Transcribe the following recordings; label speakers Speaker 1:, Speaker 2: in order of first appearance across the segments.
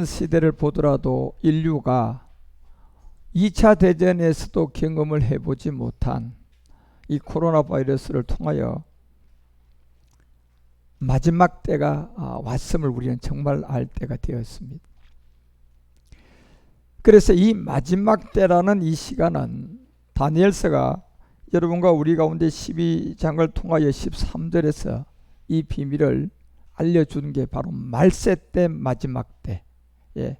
Speaker 1: 시대를 보더라도 인류가 2차 대전에서도 경험을 해보지 못한 이 코로나 바이러스를 통하여 마지막 때가 왔음을 우리는 정말 알 때가 되었습니다. 그래서 이 마지막 때라는 이 시간은 다니엘서가 여러분과 우리 가운데 12장을 통하여 13절에서 이 비밀을 알려준 게 바로 말세 때 마지막 때. 예.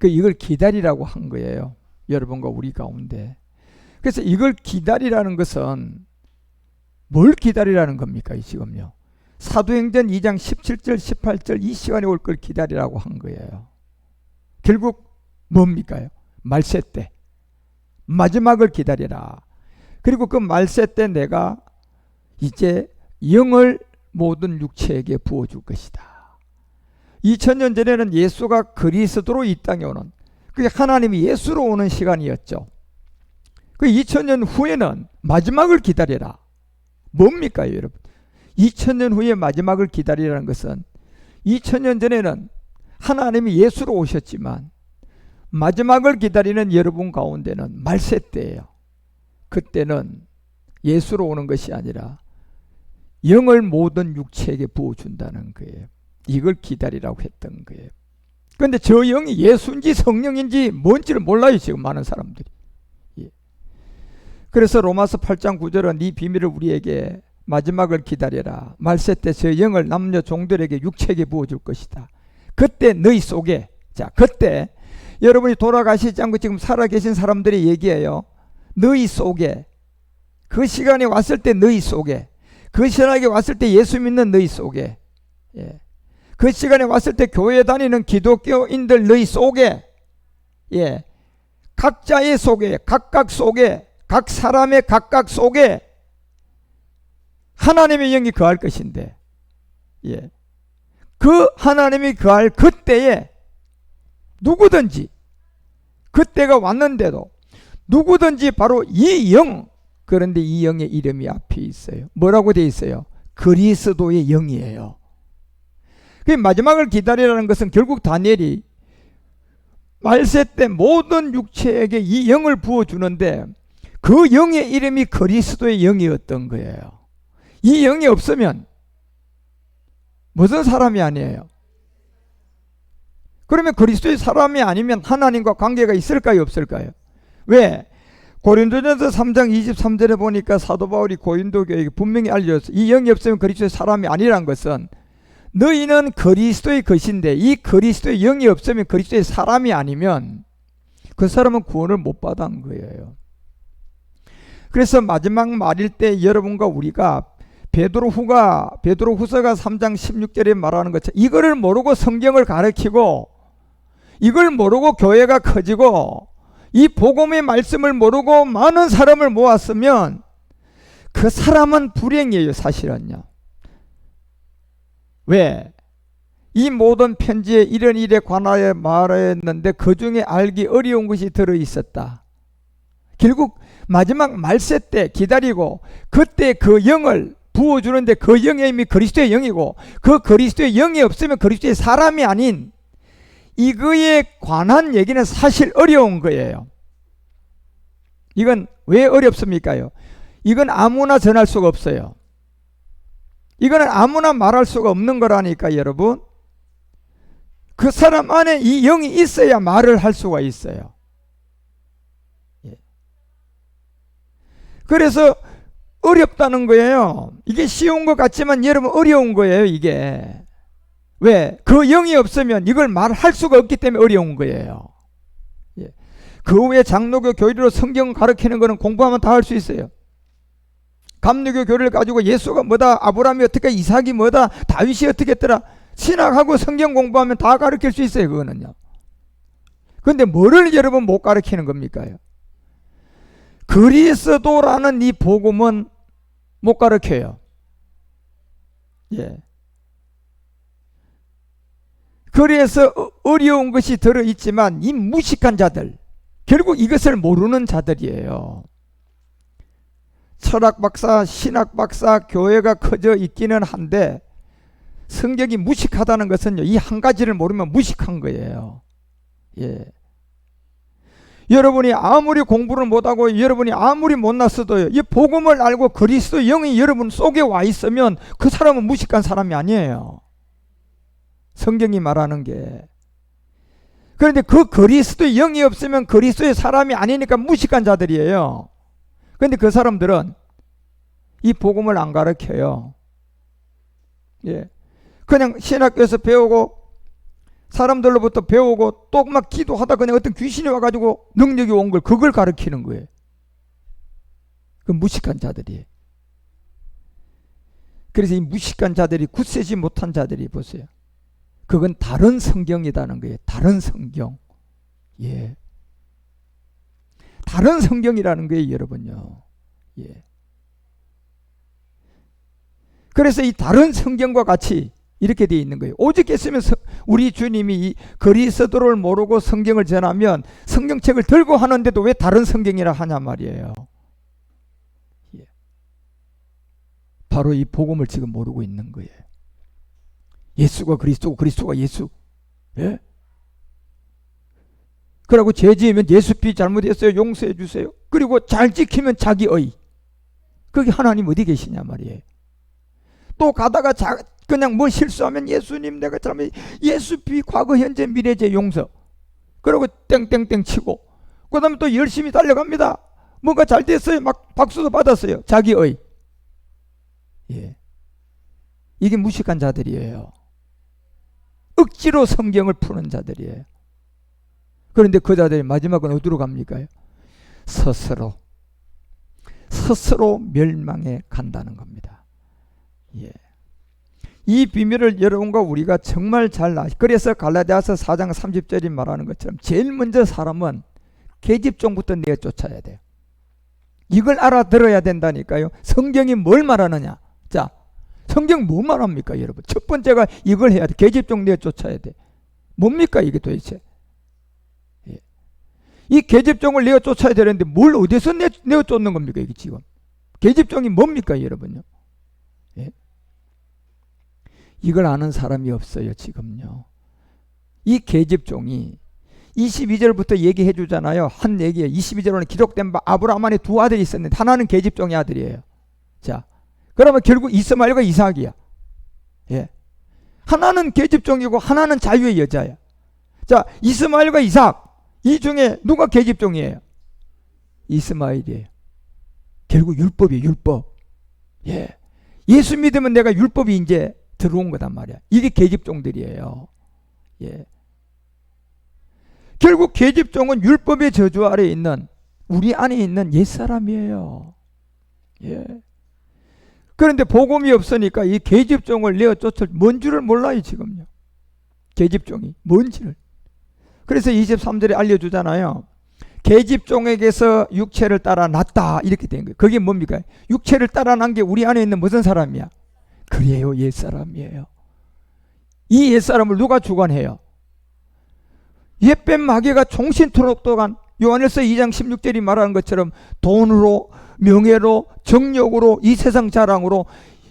Speaker 1: 이걸 기다리라고 한 거예요. 여러분과 우리 가운데. 그래서 이걸 기다리라는 것은 뭘 기다리라는 겁니까? 지금요. 사도행전 2장 17절 18절 이 시간에 올 걸 기다리라고 한 거예요. 결국 뭡니까? 말세 때 마지막을 기다리라. 그리고 그 말세 때 내가 이제 영을 모든 육체에게 부어줄 것이다. 2000년 전에는 예수가 그리스도로 이 땅에 오는, 그게 하나님이 예수로 오는 시간이었죠. 그 2000년 후에는 마지막을 기다리라. 뭡니까 여러분? 2000년 후에 마지막을 기다리라는 것은 2000년 전에는 하나님이 예수로 오셨지만 마지막을 기다리는 여러분 가운데는 말세 때예요. 그때는 예수로 오는 것이 아니라 영을 모든 육체에게 부어준다는 거예요. 이걸 기다리라고 했던 거예요. 그런데 저 영이 예수인지 성령인지 뭔지를 몰라요, 지금 많은 사람들이. 예. 그래서 로마서 8장 9절은 이 비밀을 우리에게 마지막을 기다려라. 말세 때 저 영을 남녀 종들에게 육체에게 부어줄 것이다. 그때 너희 속에, 자, 그때 여러분이 돌아가시지 않고 지금 살아계신 사람들의 얘기예요. 너희 속에, 그 시간이 왔을 때 너희 속에, 그 시간이 왔을 때 예수 믿는 너희 속에, 예. 그 시간에 왔을 때 교회 다니는 기독교인들 너희 속에, 예. 각자의 속에, 각각 속에, 각 사람의 각각 속에 하나님의 영이 거할 것인데, 예. 그 하나님이 거할 그때에 누구든지, 그때가 왔는데도 누구든지 바로 이 영, 그런데 이 영의 이름이 앞에 있어요. 뭐라고 되어 있어요? 그리스도의 영이에요. 그 마지막을 기다리라는 것은 결국 다니엘이 말세 때 모든 육체에게 이 영을 부어주는데 그 영의 이름이 그리스도의 영이었던 거예요. 이 영이 없으면 무슨 사람이 아니에요? 그러면 그리스도의 사람이 아니면 하나님과 관계가 있을까요? 없을까요? 왜? 고린도전서 3장 23절에 보니까 사도 바울이 고린도 교회에게 분명히 알려줬어요. 이 영이 없으면 그리스도의 사람이 아니라는 것은 너희는 그리스도의 것인데 이 그리스도의 영이 없으면 그리스도의 사람이 아니면 그 사람은 구원을 못 받은 거예요. 그래서 마지막 말일 때 여러분과 우리가 베드로후서가 3장 16절에 말하는 것처럼 이거를 모르고 성경을 가르치고 이걸 모르고 교회가 커지고 이 복음의 말씀을 모르고 많은 사람을 모았으면 그 사람은 불행이에요, 사실은요. 왜? 이 모든 편지에 이런 일에 관하여 말했는데 그 중에 알기 어려운 것이 들어있었다. 결국 마지막 말세 때 기다리고 그때 그 영을 부어주는데 그 영의 힘이 그리스도의 영이고 그 그리스도의 영이 없으면 그리스도의 사람이 아닌 이거에 관한 얘기는 사실 어려운 거예요. 이건 왜 어렵습니까요? 이건 아무나 전할 수가 없어요. 이거는 아무나 말할 수가 없는 거라니까 여러분. 그 사람 안에 이 영이 있어야 말을 할 수가 있어요. 예. 그래서 어렵다는 거예요. 이게 쉬운 것 같지만 여러분 어려운 거예요, 이게. 왜? 그 영이 없으면 이걸 말할 수가 없기 때문에 어려운 거예요. 예. 그 후에 장로교 교리로 성경 가르치는 거는 공부하면 다 할 수 있어요. 감리교 교리를 가지고 예수가 뭐다, 아브라함이 어떻게, 이삭이 뭐다, 다윗이 어떻게 했더라, 신학하고 성경 공부하면 다 가르칠 수 있어요, 그거는요. 그런데 뭐를 여러분 못 가르치는 겁니까? 그리스도라는 이 복음은 못 가르쳐요. 예. 그래서 어려운 것이 들어있지만 이 무식한 자들, 결국 이것을 모르는 자들이에요. 철학 박사, 신학 박사, 교회가 커져 있기는 한데 성경이 무식하다는 것은요, 이 한 가지를 모르면 무식한 거예요. 예. 여러분이 아무리 공부를 못하고 여러분이 아무리 못났어도요, 이 복음을 알고 그리스도 영이 여러분 속에 와 있으면 그 사람은 무식한 사람이 아니에요. 성경이 말하는 게. 그런데 그 그리스도 영이 없으면 그리스도의 사람이 아니니까 무식한 자들이에요. 그런데 그 사람들은 이 복음을 안 가르쳐요. 예. 그냥 신학교에서 배우고 사람들로부터 배우고 또 막 기도하다 그냥 어떤 귀신이 와가지고 능력이 온 걸 그걸 가르치는 거예요. 그 무식한 자들이에요. 그래서 이 무식한 자들이 굳세지 못한 자들이 보세요. 그건 다른 성경이라는 거예요. 다른 성경. 예. 다른 성경이라는 거예요, 여러분요. 예. 그래서 이 다른 성경과 같이 이렇게 되어 있는 거예요. 오직 했으면 우리 주님이 이 그리스도를 모르고 성경을 전하면 성경책을 들고 하는데도 왜 다른 성경이라 하냐 말이에요. 예. 바로 이 복음을 지금 모르고 있는 거예요. 예수가 그리스도고 그리스도가 예수. 예? 그러고 죄 지으면 예수피 잘못했어요, 용서해 주세요. 그리고 잘 지키면 자기의. 그게 하나님 어디 계시냐 말이에요. 또 가다가 그냥 뭐 실수하면 예수님 내가 잘못, 예수피 과거 현재 미래제 용서. 그러고 땡땡땡 치고 그 다음에 또 열심히 달려갑니다. 뭔가 잘 됐어요. 막 박수도 받았어요. 자기의. 예. 이게 무식한 자들이에요. 억지로 성경을 푸는 자들이에요. 그런데 그 자들이 마지막은 어디로 갑니까? 스스로 멸망해 간다는 겁니다. 예. 이 비밀을 여러분과 우리가 정말 잘 그래서 갈라디아서 4장 30절이 말하는 것처럼 제일 먼저 사람은 계집종부터 내쫓아야 돼요. 이걸 알아들어야 된다니까요. 성경이 뭘 말하느냐. 자, 성경 뭐 말합니까, 여러분? 첫 번째가 이걸 해야 돼. 계집종 내쫓아야 돼. 뭡니까 이게 도대체? 예. 이 계집종을 내쫓아야 되는데 뭘 어디서 내쫓는 겁니까 이게 지금? 계집종이 뭡니까 여러분요? 예? 이걸 아는 사람이 없어요 지금요. 이 계집종이 22절부터 얘기해 주잖아요. 한 얘기에 22절에는 기록된 바 아브라함 안에 두 아들이 있었는데 하나는 계집종의 아들이에요. 자, 그러면 결국 이스마엘과 이삭이야. 예. 하나는 계집종이고 하나는 자유의 여자야. 자, 이스마엘과 이삭 이 중에 누가 계집종이에요? 이스마엘이에요. 결국 율법이에요. 율법. 예. 예수 믿으면 내가 율법이 이제 들어온 거단 말이야. 이게 계집종들이에요. 예. 결국 계집종은 율법의 저주 아래에 있는 우리 안에 있는 옛사람이에요. 예. 그런데 복음이 없으니까 이 계집종을 내어쫓을 뭔 줄을 몰라요 지금요. 계집종이 뭔지를. 그래서 23절에 알려주잖아요. 계집종에게서 육체를 따라 났다 이렇게 된 거예요. 그게 뭡니까? 육체를 따라 난 게 우리 안에 있는 무슨 사람이야? 그래요, 옛사람이에요. 이 옛사람을 누가 주관해요? 옛뱀 마귀가 종신토록도간 요한일서 2장 16절이 말하는 것처럼 돈으로 명예로 정욕으로 이 세상 자랑으로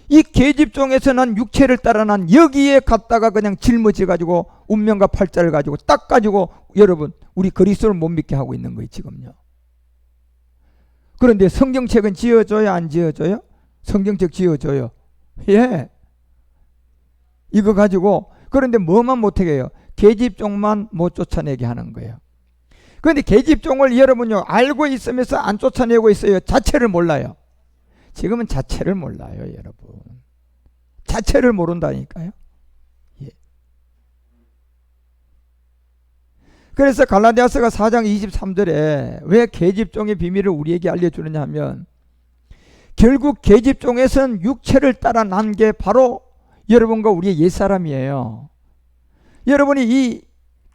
Speaker 1: 이 계집종에서 난 육체를 따라 난 여기에 갔다가 그냥 짊어져 가지고 운명과 팔자를 가지고 딱 가지고 여러분 우리 그리스도를 못 믿게 하고 있는 거예요 지금요. 그런데 성경책은 지어줘요 안 지어줘요? 성경책 지어줘요. 예. 이거 가지고 그런데 뭐만 못하게 해요? 계집종만 못 쫓아내게 하는 거예요. 그런데 계집종을 여러분요 알고 있으면서 안 쫓아내고 있어요. 자체를 몰라요. 지금은 자체를 몰라요 여러분. 자체를 모른다니까요. 예. 그래서 갈라디아서가 4장 23절에 왜 계집종의 비밀을 우리에게 알려주느냐 하면 결국 계집종에선 육체를 따라 난 게 바로 여러분과 우리의 옛사람이에요. 여러분이 이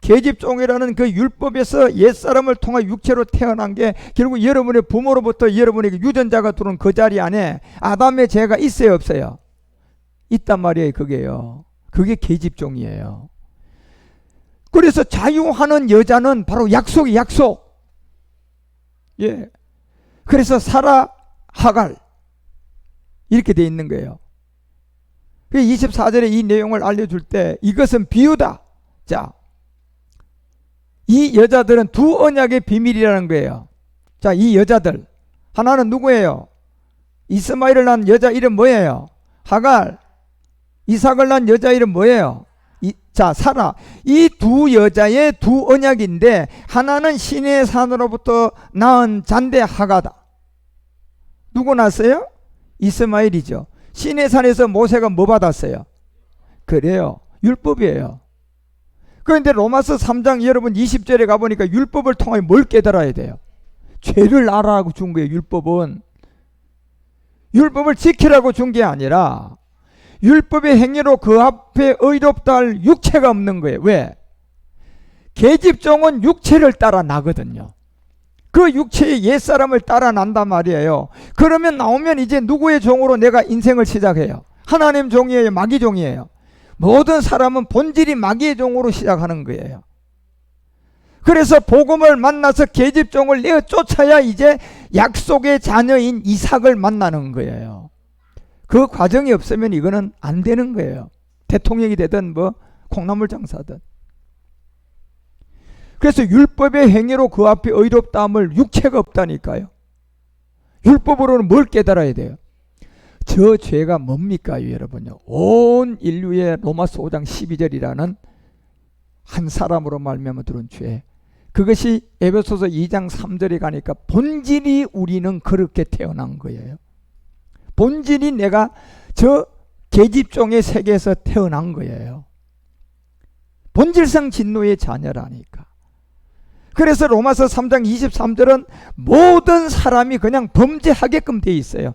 Speaker 1: 계집종이라는 그 율법에서 옛사람을 통해 육체로 태어난 게 결국 여러분의 부모로부터 여러분에게 유전자가 들어온 그 자리 안에 아담의 죄가 있어요 없어요? 있단 말이에요. 그게요. 그게 계집종이에요. 그래서 자유하는 여자는 바로 약속이 약속. 예. 그래서 사라 하갈 이렇게 돼 있는 거예요. 그 24절에 이 내용을 알려줄 때 이것은 비유다. 자, 이 여자들은 두 언약의 비밀이라는 거예요. 자, 이 여자들 하나는 누구예요? 이스마엘을 낳은 여자 이름 뭐예요? 하갈. 이삭을 낳은 여자 이름 뭐예요? 자, 사라. 이 두 여자의 두 언약인데 하나는 시내 산으로부터 낳은 잔대 하가다. 누구 낳았어요? 이스마엘이죠. 시내 산에서 모세가 뭐 받았어요? 그래요, 율법이에요. 그런데 로마서 3장 여러분 20절에 가보니까 율법을 통하여 뭘 깨달아야 돼요? 죄를 알아라고 준 거예요. 율법은 율법을 지키라고 준 게 아니라 율법의 행위로 그 앞에 의롭다 할 육체가 없는 거예요. 왜? 계집종은 육체를 따라 나거든요. 그 육체의 옛사람을 따라 난단 말이에요. 그러면 나오면 이제 누구의 종으로 내가 인생을 시작해요? 하나님 종이에요? 마귀 종이에요? 모든 사람은 본질이 마귀의 종으로 시작하는 거예요. 그래서 복음을 만나서 계집종을 내어 쫓아야 이제 약속의 자녀인 이삭을 만나는 거예요. 그 과정이 없으면 이거는 안 되는 거예요. 대통령이 되든 뭐 콩나물 장사든. 그래서 율법의 행위로 그 앞에 의롭다함을 육체가 없다니까요. 율법으로는 뭘 깨달아야 돼요? 저 죄가 뭡니까 여러분요? 온 인류의 로마서 5장 12절이라는 한 사람으로 말미암아 들은 죄, 그것이 에베소서 2장 3절에 가니까 본질이 우리는 그렇게 태어난 거예요. 본질이 내가 저 계집종의 세계에서 태어난 거예요. 본질상 진노의 자녀라니까. 그래서 로마서 3장 23절은 모든 사람이 그냥 범죄하게끔 돼 있어요.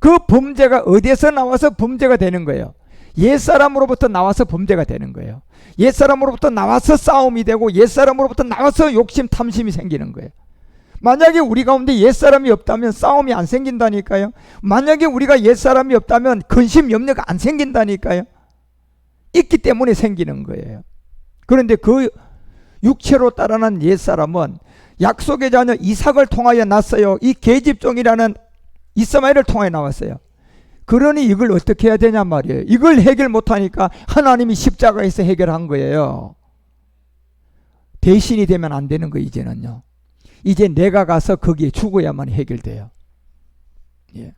Speaker 1: 그 범죄가 어디에서 나와서 범죄가 되는 거예요? 옛사람으로부터 나와서 범죄가 되는 거예요. 옛사람으로부터 나와서 싸움이 되고 옛사람으로부터 나와서 욕심 탐심이 생기는 거예요. 만약에 우리 가운데 옛사람이 없다면 싸움이 안 생긴다니까요. 만약에 우리가 옛사람이 없다면 근심 염려가 안 생긴다니까요. 있기 때문에 생기는 거예요. 그런데 그 육체로 따라난 옛사람은 약속의 자녀 이삭을 통하여 났어요. 이 계집종이라는 이스마엘을 통하여 나왔어요. 그러니 이걸 어떻게 해야 되냐 말이에요. 이걸 해결 못하니까 하나님이 십자가에서 해결한 거예요. 대신이 되면 안 되는 거예요. 이제는요. 이제 내가 가서 거기에 죽어야만 해결돼요. 예.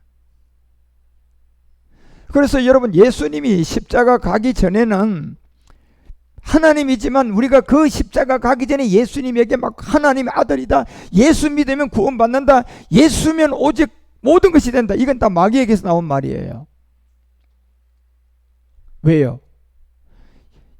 Speaker 1: 그래서 여러분 예수님이 십자가 가기 전에는 하나님이지만 우리가 그 십자가 가기 전에 예수님에게 막 하나님의 아들이다, 예수 믿으면 구원받는다, 예수면 오직 모든 것이 된다, 이건 다 마귀에게서 나온 말이에요. 왜요?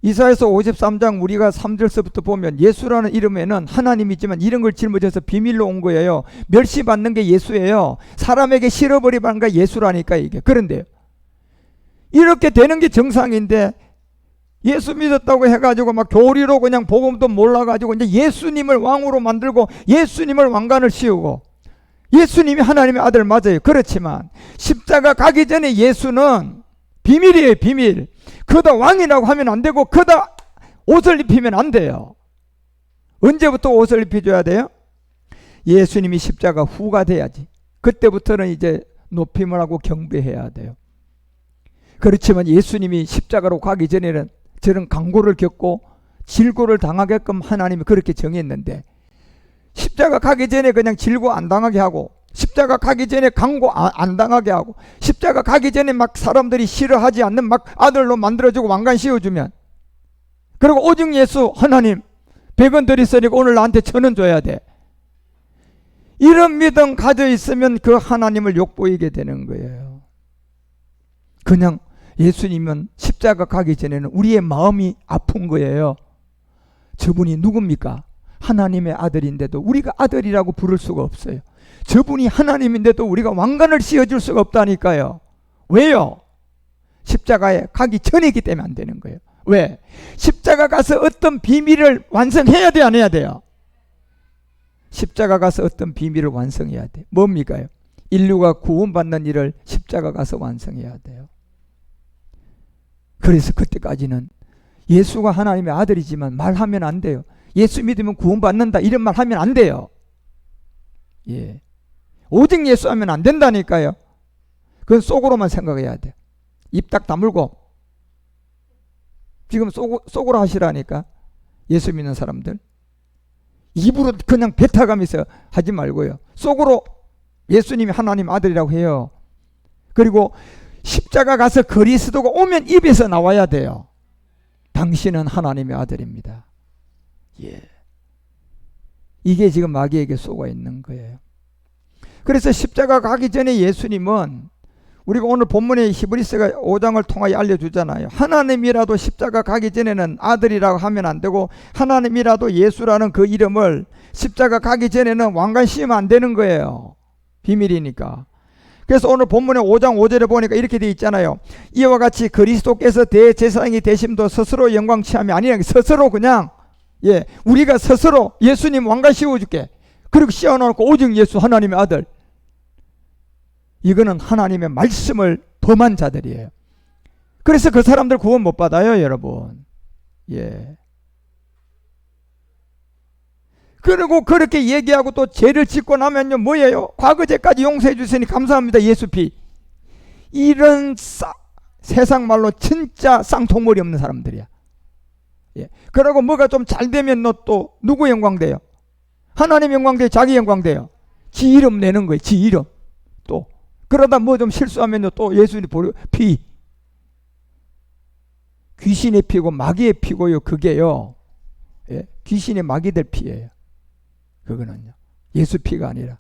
Speaker 1: 이사야서 53장 우리가 3절서부터 보면 예수라는 이름에는 하나님이지만 이런 걸 짊어져서 비밀로 온 거예요. 멸시받는 게 예수예요. 사람에게 실어버리는 게 예수라니까 이게. 그런데요, 이렇게 되는 게 정상인데 예수 믿었다고 해가지고 막 교리로 그냥 복음도 몰라가지고 이제 예수님을 왕으로 만들고 예수님을 왕관을 씌우고 예수님이 하나님의 아들 맞아요. 그렇지만 십자가 가기 전에 예수는 비밀이에요. 비밀. 그다 왕이라고 하면 안 되고 그다 옷을 입히면 안 돼요. 언제부터 옷을 입혀줘야 돼요? 예수님이 십자가 후가 돼야지. 그때부터는 이제 높임을 하고 경배해야 돼요. 그렇지만 예수님이 십자가로 가기 전에는 저런 강고를 겪고 질고를 당하게끔 하나님이 그렇게 정했는데 십자가 가기 전에 그냥 질고 안 당하게 하고 십자가 가기 전에 강고 안 당하게 하고 십자가 가기 전에 막 사람들이 싫어하지 않는 막 아들로 만들어주고 왕관 씌워주면, 그리고 오직 예수 하나님 100원 드리으니까 오늘 나한테 1000원 줘야 돼, 이런 믿음 가져 있으면 그 하나님을 욕보이게 되는 거예요. 그냥 예수님은 십자가 가기 전에는 우리의 마음이 아픈 거예요. 저분이 누굽니까? 하나님의 아들인데도 우리가 아들이라고 부를 수가 없어요. 저분이 하나님인데도 우리가 왕관을 씌워줄 수가 없다니까요. 왜요? 십자가에 가기 전이기 때문에 안 되는 거예요. 왜? 십자가 가서 어떤 비밀을 완성해야 돼, 안 해야 돼요? 십자가 가서 어떤 비밀을 완성해야 돼. 뭡니까요? 인류가 구원받는 일을 십자가 가서 완성해야 돼요. 그래서 그때까지는 예수가 하나님의 아들이지만 말하면 안 돼요. 예수 믿으면 구원받는다 이런 말 하면 안 돼요. 예. 오직 예수 하면 안 된다니까요. 그건 속으로만 생각해야 돼. 입 딱 다물고 지금 속으로 하시라니까. 예수 믿는 사람들 입으로 그냥 뱉어가면서 하지 말고요. 속으로 예수님이 하나님 아들이라고 해요. 그리고 십자가 가서 그리스도가 오면 입에서 나와야 돼요. 당신은 하나님의 아들입니다. 예. 이게 지금 마귀에게 쏘가 있는 거예요. 그래서 십자가 가기 전에 예수님은 우리가 오늘 본문에 히브리서가 5장을 통하여 알려주잖아요. 하나님이라도 십자가 가기 전에는 아들이라고 하면 안 되고, 하나님이라도 예수라는 그 이름을 십자가 가기 전에는 왕관 씌우면 안 되는 거예요. 비밀이니까. 그래서 오늘 본문의 5장 5절에 보니까 이렇게 되어 있잖아요. 이와 같이 그리스도께서 대제사장이 되심도 스스로 영광 취함이 아니라 스스로 그냥 우리가 스스로 예수님 왕관 씌워줄게. 그리고 씌워놓고 오직 예수 하나님의 아들. 이거는 하나님의 말씀을 범한 자들이에요. 그래서 그 사람들 구원 못 받아요, 여러분. 그리고 그렇게 얘기하고 또 죄를 짓고 나면요 뭐예요? 과거 죄까지 용서해 주시니 감사합니다, 예수 피. 이런 세상 말로 진짜 쌍통머리 없는 사람들이야. 그러고 뭐가 좀 잘 되면 너 또 누구 영광 돼요? 하나님 영광 돼요? 자기 영광 돼요? 지 이름 내는 거예요, 지 이름. 또 그러다 뭐 좀 실수하면 또 예수님 피. 귀신의 피고 마귀의 피고요, 그게요. 귀신의 마귀들 피예요. 그거는요, 예수 피가 아니라.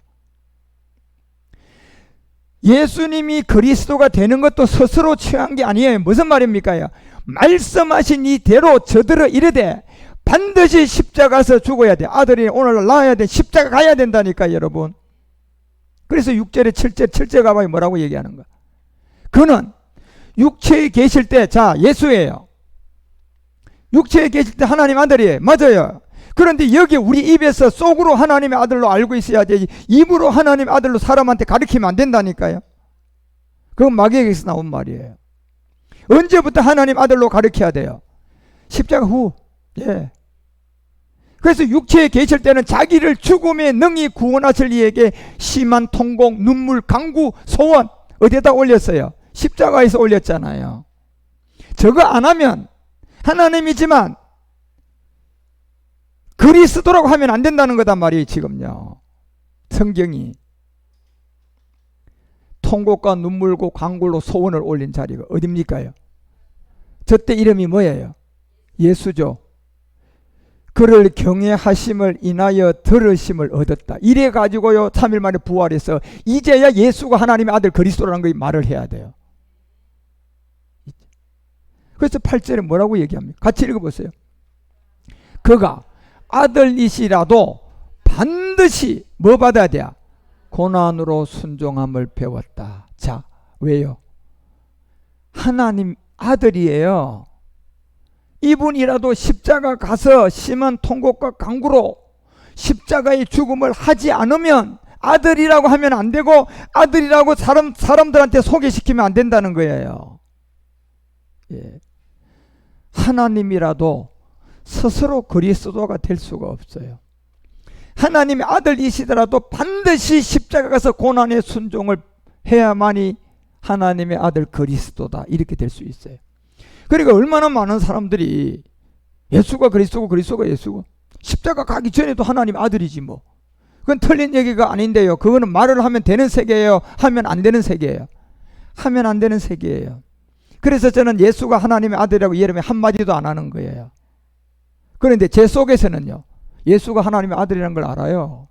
Speaker 1: 예수님이 그리스도가 되는 것도 스스로 취한 게 아니에요. 무슨 말입니까? 말씀하신 이대로 저들을 이르되 반드시 십자가에서 죽어야 돼. 아들이 오늘날 낳아야 돼. 십자가 가야 된다니까, 여러분. 그래서 6절에 7절 가봐야 뭐라고 얘기하는 거야? 그는 육체에 계실 때, 자, 예수예요. 육체에 계실 때 하나님 아들이에요. 맞아요. 그런데 여기 우리 입에서 속으로 하나님의 아들로 알고 있어야 되지, 입으로 하나님의 아들로 사람한테 가르치면 안 된다니까요. 그건 마귀에게서 나온 말이에요. 언제부터 하나님 아들로 가르쳐야 돼요? 십자가 후. 그래서 육체에 계실 때는 자기를 죽음의 능히 구원하실 이에게 심한 통곡, 눈물, 강구, 소원 어디에다 올렸어요? 십자가에서 올렸잖아요. 저거 안 하면 하나님이지만 그리스도라고 하면 안 된다는 거단 말이에요, 지금요. 성경이. 통곡과 눈물과 강굴로 소원을 올린 자리가 어딥니까요? 저때 이름이 뭐예요? 예수죠. 그를 경외하심을 인하여 들으심을 얻었다. 이래 가지고요 3일 만에 부활해서 이제야 예수가 하나님의 아들 그리스도라는 걸 말을 해야 돼요. 그래서 8절에 뭐라고 얘기합니까? 같이 읽어보세요. 그가 아들이시라도 반드시 뭐 받아야 돼요? 고난으로 순종함을 배웠다. 자, 왜요? 하나님 아들이에요. 이분이라도 십자가 가서 심한 통곡과 강구로 십자가의 죽음을 하지 않으면 아들이라고 하면 안 되고, 아들이라고 사람들한테 소개시키면 안 된다는 거예요. 하나님이라도 스스로 그리스도가 될 수가 없어요. 하나님의 아들이시더라도 반드시 십자가 가서 고난의 순종을 해야만이 하나님의 아들 그리스도다, 이렇게 될 수 있어요. 그러니까 얼마나 많은 사람들이 예수가 그리스도고 그리스도가 예수고, 십자가 가기 전에도 하나님 아들이지 뭐. 그건 틀린 얘기가 아닌데요. 그거는 말을 하면 되는 세계예요? 하면 안 되는 세계예요? 하면 안 되는 세계예요. 그래서 저는 예수가 하나님의 아들이라고 이름에 한마디도 안 하는 거예요. 그런데 제 속에서는요, 예수가 하나님의 아들이라는 걸 알아요.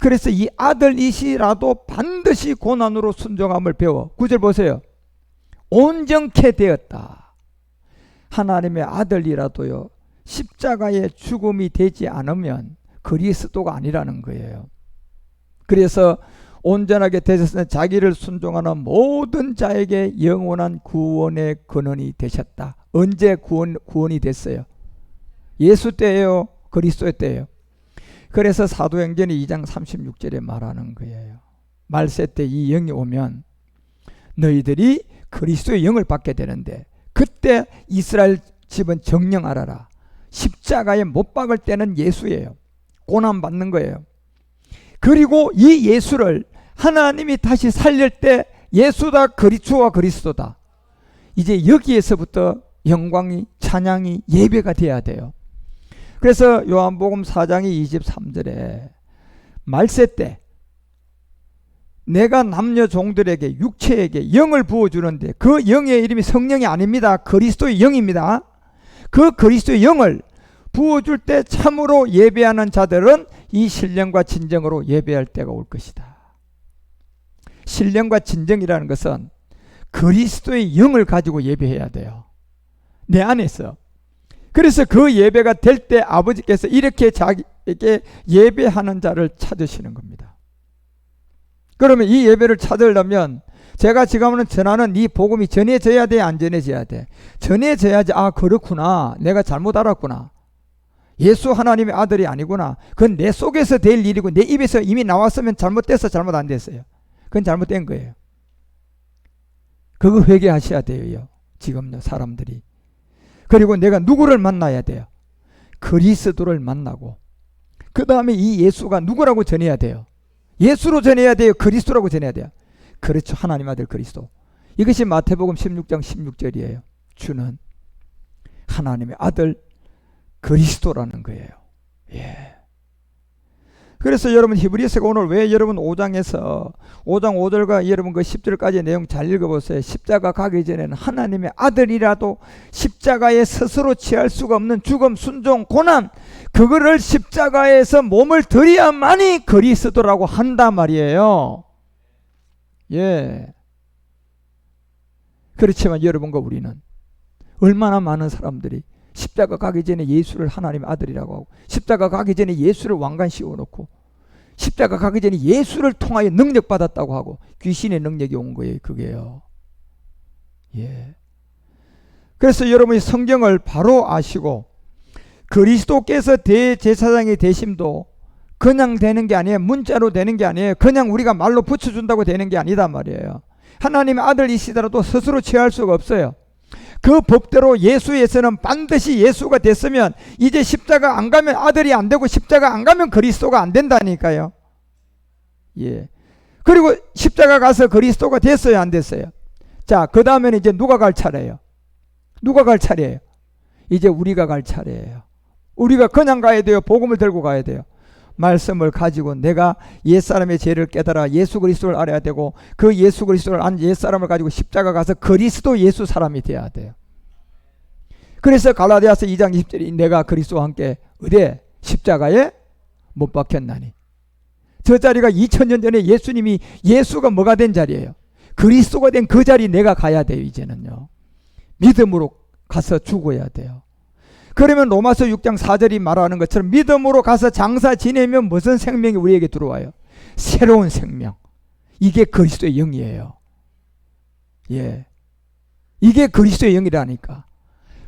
Speaker 1: 그래서 이 아들이시라도 반드시 고난으로 순종함을 배워. 9절 보세요. 온전케 되었다. 하나님의 아들이라도요, 십자가의 죽음이 되지 않으면 그리스도가 아니라는 거예요. 그래서 온전하게 되셨으니 자기를 순종하는 모든 자에게 영원한 구원의 근원이 되셨다. 언제 구원이 됐어요? 예수 때예요? 그리스도의 때예요? 그래서 사도행전이 2장 36절에 말하는 거예요. 말세 때 이 영이 오면 너희들이 그리스도의 영을 받게 되는데, 그때 이스라엘 집은 정령 알아라. 십자가에 못 박을 때는 예수예요. 고난 받는 거예요. 그리고 이 예수를 하나님이 다시 살릴 때 예수다, 주와 그리스도다. 이제 여기에서부터 영광이, 찬양이, 예배가 돼야 돼요. 그래서 요한복음 4장이 23절에 말세 때 내가 남녀 종들에게, 육체에게 영을 부어주는데 그 영의 이름이 성령이 아닙니다. 그리스도의 영입니다. 그 그리스도의 영을 부어줄 때 참으로 예배하는 자들은 이 신령과 진정으로 예배할 때가 올 것이다. 신령과 진정이라는 것은 그리스도의 영을 가지고 예배해야 돼요. 내 안에서. 그래서 그 예배가 될 때 아버지께서 이렇게 자기에게 예배하는 자를 찾으시는 겁니다. 그러면 이 예배를 찾으려면 제가 지금 전하는 이 복음이 전해져야 돼, 안 전해져야 돼? 전해져야지. 아, 그렇구나. 내가 잘못 알았구나. 예수 하나님의 아들이 아니구나. 그건 내 속에서 될 일이고 내 입에서 이미 나왔으면 잘못돼서 잘못 안 됐어요. 그건 잘못된 거예요. 그거 회개하셔야 돼요. 지금요, 사람들이. 그리고 내가 누구를 만나야 돼요? 그리스도를 만나고, 그 다음에 이 예수가 누구라고 전해야 돼요? 예수로 전해야 돼요? 그리스도라고 전해야 돼요? 그렇죠. 하나님 아들 그리스도. 이것이 마태복음 16장 16절이에요. 주는 하나님의 아들 그리스도라는 거예요. 예. 그래서 여러분 히브리서가 오늘 왜 여러분 5장에서 5장 5절과 여러분 그 10절까지 내용 잘 읽어보세요. 십자가 가기 전에는 하나님의 아들이라도 십자가에 스스로 취할 수가 없는 죽음, 순종, 고난, 그거를 십자가에서 몸을 들여야만이 그리스도라고 한단 말이에요. 예. 그렇지만 여러분과 우리는 얼마나 많은 사람들이 십자가 가기 전에 예수를 하나님의 아들이라고 하고, 십자가 가기 전에 예수를 왕관 씌워놓고, 십자가 가기 전에 예수를 통하여 능력 받았다고 하고, 귀신의 능력이 온 거예요. 그게요. 예. 그래서 여러분이 성경을 바로 아시고 그리스도께서 대제사장이 되심도 그냥 되는 게 아니에요. 문자로 되는 게 아니에요. 그냥 우리가 말로 붙여준다고 되는 게 아니다 말이에요. 하나님의 아들이시더라도 스스로 취할 수가 없어요. 그 법대로 예수에서는 반드시 예수가 됐으면 이제 십자가 안 가면 아들이 안 되고, 십자가 안 가면 그리스도가 안 된다니까요. 예. 그리고 십자가 가서 그리스도가 됐어요, 안 됐어요? 자, 그 다음에는 이제 누가 갈 차례예요? 누가 갈 차례예요? 이제 우리가 갈 차례예요. 우리가 그냥 가야 돼요? 복음을 들고 가야 돼요? 말씀을 가지고 내가 옛사람의 죄를 깨달아 예수 그리스도를 알아야 되고, 그 예수 그리스도를 안 옛사람을 가지고 십자가 가서 그리스도 예수 사람이 돼야 돼요. 그래서 갈라디아서 2장 20절이 내가 그리스도와 함께 어디에? 십자가에 못 박혔나니. 저 자리가 2000년 전에 예수님이, 예수가 뭐가 된 자리예요? 그리스도가 된 그 자리 내가 가야 돼요. 이제는요. 믿음으로 가서 죽어야 돼요. 그러면 로마서 6장 4절이 말하는 것처럼 믿음으로 가서 장사 지내면 무슨 생명이 우리에게 들어와요? 새로운 생명. 이게 그리스도의 영이에요. 예. 이게 그리스도의 영이라니까.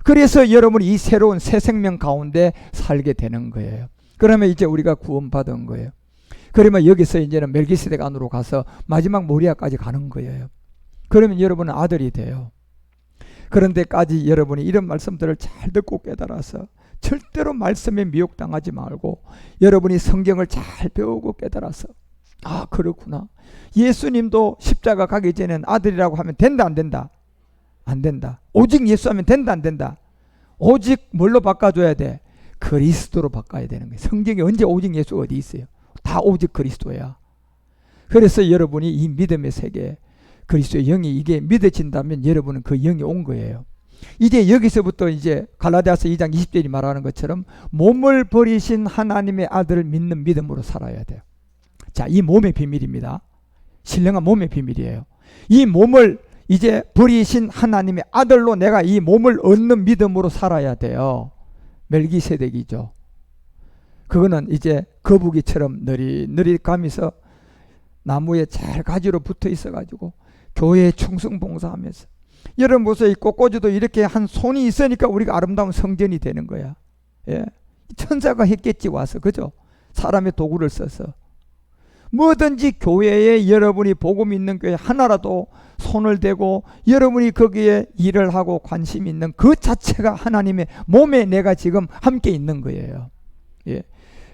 Speaker 1: 그래서 여러분이 이 새로운 새 생명 가운데 살게 되는 거예요. 그러면 이제 우리가 구원받은 거예요. 그러면 여기서 이제는 멜기세덱 안으로 가서 마지막 모리아까지 가는 거예요. 그러면 여러분은 아들이 돼요. 그런데까지 여러분이 이런 말씀들을 잘 듣고 깨달아서 절대로 말씀에 미혹당하지 말고, 여러분이 성경을 잘 배우고 깨달아서, 아, 그렇구나. 예수님도 십자가 가기 전에는 아들이라고 하면 된다, 안 된다? 안 된다. 오직 예수 하면 된다, 안 된다? 오직 뭘로 바꿔줘야 돼? 그리스도로 바꿔야 되는 거예요. 성경에 언제 오직 예수가 어디 있어요? 다 오직 그리스도야. 그래서 여러분이 이 믿음의 세계, 그리스도의 영이 이게 믿어진다면 여러분은 그 영이 온 거예요. 이제 여기서부터 이제 갈라디아서 2장 20절이 말하는 것처럼 몸을 버리신 하나님의 아들을 믿는 믿음으로 살아야 돼요. 자, 이 몸의 비밀입니다. 신령한 몸의 비밀이에요. 이 몸을 이제 버리신 하나님의 아들로 내가 이 몸을 얻는 믿음으로 살아야 돼요. 멜기세덱이죠. 그거는 이제 거북이처럼 느릿느릿 가면서 나무에 잘 가지로 붙어 있어가지고 교회에 충성봉사하면서, 여러분 보세요. 이 꽃꽂이도 이렇게 한 손이 있으니까 우리가 아름다운 성전이 되는 거야. 예. 천사가 했겠지 와서, 그죠? 사람의 도구를 써서. 뭐든지 교회에 여러분이 복음 있는 교회 하나라도 손을 대고 여러분이 거기에 일을 하고 관심 있는 그 자체가 하나님의 몸에 내가 지금 함께 있는 거예요. 예.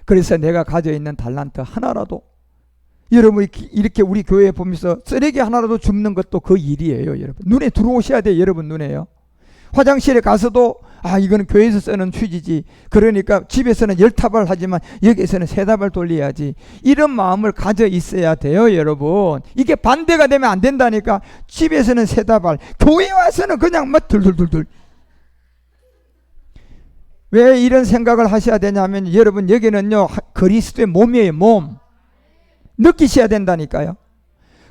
Speaker 1: 그래서 내가 가져 있는 달란트 하나라도 여러분이 이렇게 우리 교회에 보면서 쓰레기 하나라도 줍는 것도 그 일이에요. 여러분 눈에 들어오셔야 돼요. 여러분 눈에요. 화장실에 가서도 이거는 교회에서 쓰는 휴지지, 그러니까 집에서는 10다발 하지만 여기에서는 3다발 돌려야지, 이런 마음을 가져 있어야 돼요. 여러분 이게 반대가 되면 안 된다니까. 집에서는 3다발, 교회 와서는 그냥 막 둘둘둘둘. 왜 이런 생각을 하셔야 되냐면, 여러분 여기는요 그리스도의 몸이에요. 몸 느끼셔야 된다니까요.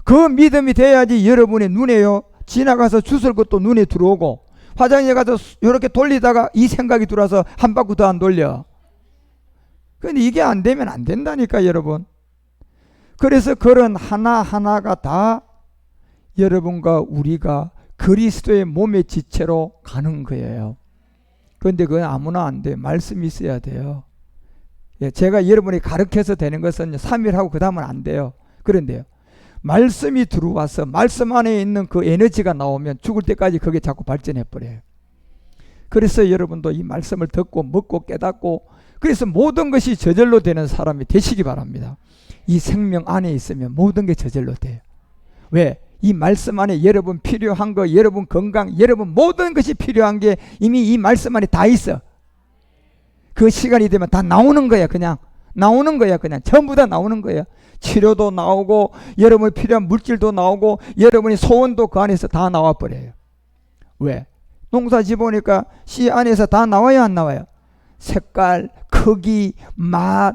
Speaker 1: 그 믿음이 돼야지 여러분의 눈에요, 지나가서 주술 것도 눈에 들어오고, 화장실에 가서 이렇게 돌리다가 이 생각이 들어와서 한 바퀴 더 안 돌려. 근데 이게 안 되면 안 된다니까 여러분. 그래서 그런 하나하나가 다 여러분과 우리가 그리스도의 몸의 지체로 가는 거예요. 그런데 그건 아무나 안 돼요. 말씀이 있어야 돼요. 제가 여러분이 가르쳐서 되는 것은 3일 하고 그 다음은 안 돼요. 그런데요, 말씀이 들어와서 말씀 안에 있는 그 에너지가 나오면 죽을 때까지 그게 자꾸 발전해 버려요. 그래서 여러분도 이 말씀을 듣고 먹고 깨닫고, 그래서 모든 것이 저절로 되는 사람이 되시기 바랍니다. 이 생명 안에 있으면 모든 게 저절로 돼요. 왜? 이 말씀 안에 여러분 필요한 거, 여러분 건강, 여러분 모든 것이 필요한 게 이미 이 말씀 안에 다 있어. 그 시간이 되면 다 나오는 거야. 그냥 나오는 거야. 그냥 전부 다 나오는 거야. 치료도 나오고, 여러분이 필요한 물질도 나오고, 여러분의 소원도 그 안에서 다 나와버려요. 왜? 농사 지어보니까 씨 안에서 다 나와요, 안 나와요? 색깔, 크기, 맛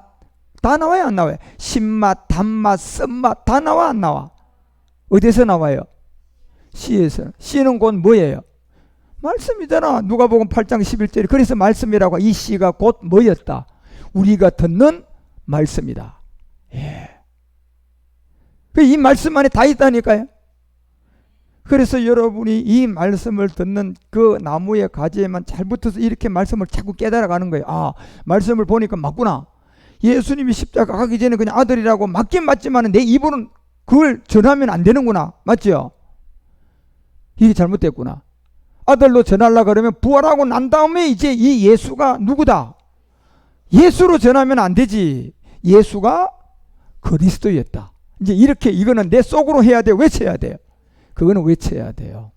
Speaker 1: 다 나와요, 안 나와요? 신맛, 단맛, 쓴맛 다 나와, 안 나와? 어디서 나와요? 씨에서. 씨는 곧 뭐예요? 말씀이잖아. 누가복음 8장 11절에 그래서 말씀이라고. 이 씨가 곧 뭐였다? 우리가 듣는 말씀이다. 예. 이 말씀 안에 다 있다니까요. 그래서 여러분이 이 말씀을 듣는 그 나무의 가지에만 잘 붙어서 이렇게 말씀을 자꾸 깨달아가는 거예요. 말씀을 보니까 맞구나. 예수님이 십자가 가기 전에 그냥 아들이라고 맞긴 맞지만 내 입으로는 그걸 전하면 안 되는구나. 맞죠? 이게 잘못됐구나. 아들로 전하려고 그러면 부활하고 난 다음에 이제 이 예수가 누구다? 예수로 전하면 안 되지. 예수가 그리스도였다. 이제 이렇게 이거는 내 속으로 해야 돼요. 외쳐야 돼요. 그거는 외쳐야 돼요.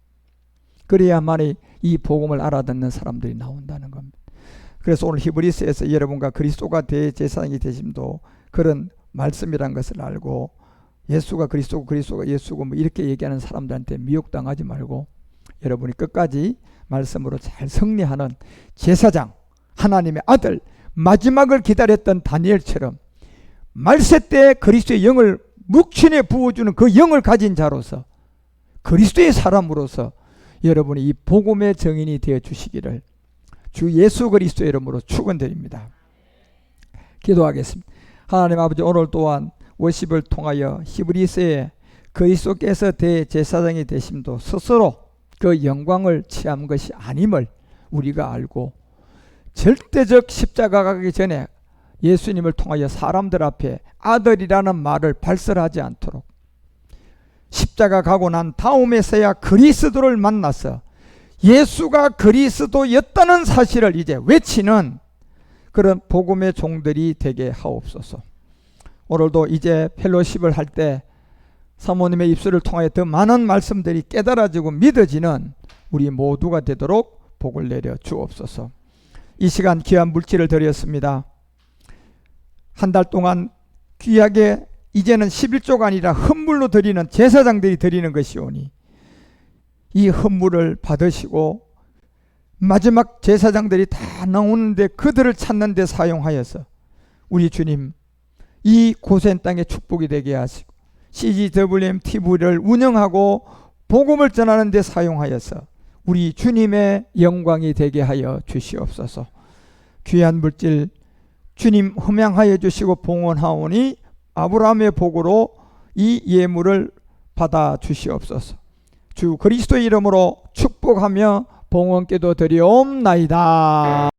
Speaker 1: 그래야만이 이 복음을 알아듣는 사람들이 나온다는 겁니다. 그래서 오늘 히브리서에서 여러분과 그리스도가 대제사장이 되심도 그런 말씀이란 것을 알고, 예수가 그리스도고 그리스도가 예수고 뭐 이렇게 얘기하는 사람들한테 미혹당하지 말고 여러분이 끝까지 말씀으로 잘 승리하는 제사장, 하나님의 아들, 마지막을 기다렸던 다니엘처럼 말세 때 그리스도의 영을 묵신에 부어주는 그 영을 가진 자로서, 그리스도의 사람으로서 여러분이 이 복음의 증인이 되어 주시기를 주 예수 그리스도의 이름으로 축원드립니다. 기도하겠습니다. 하나님 아버지, 오늘 또한 워십을 통하여 히브리서에 그리스도께서 대제사장이 되심도 스스로 그 영광을 취한 것이 아님을 우리가 알고, 절대적 십자가 가기 전에 예수님을 통하여 사람들 앞에 아들이라는 말을 발설하지 않도록, 십자가 가고 난 다음에서야 그리스도를 만나서 예수가 그리스도였다는 사실을 이제 외치는 그런 복음의 종들이 되게 하옵소서. 오늘도 이제 펠로십을 할 때 사모님의 입술을 통하여 더 많은 말씀들이 깨달아지고 믿어지는 우리 모두가 되도록 복을 내려 주옵소서. 이 시간 귀한 물질을 드렸습니다. 한 달 동안 귀하게, 이제는 11조가 아니라 헌물로 드리는 제사장들이 드리는 것이오니 이 헌물을 받으시고 마지막 제사장들이 다 나오는데 그들을 찾는 데 사용하여서 우리 주님 이 고센 땅에 축복이 되게 하시고 CGWM TV를 운영하고 복음을 전하는 데 사용하여서 우리 주님의 영광이 되게 하여 주시옵소서. 귀한 물질 주님 흠양하여 주시고 봉헌하오니 아브라함의 복으로 이 예물을 받아 주시옵소서. 주 그리스도의 이름으로 축복하며 봉헌기도 드리옵나이다.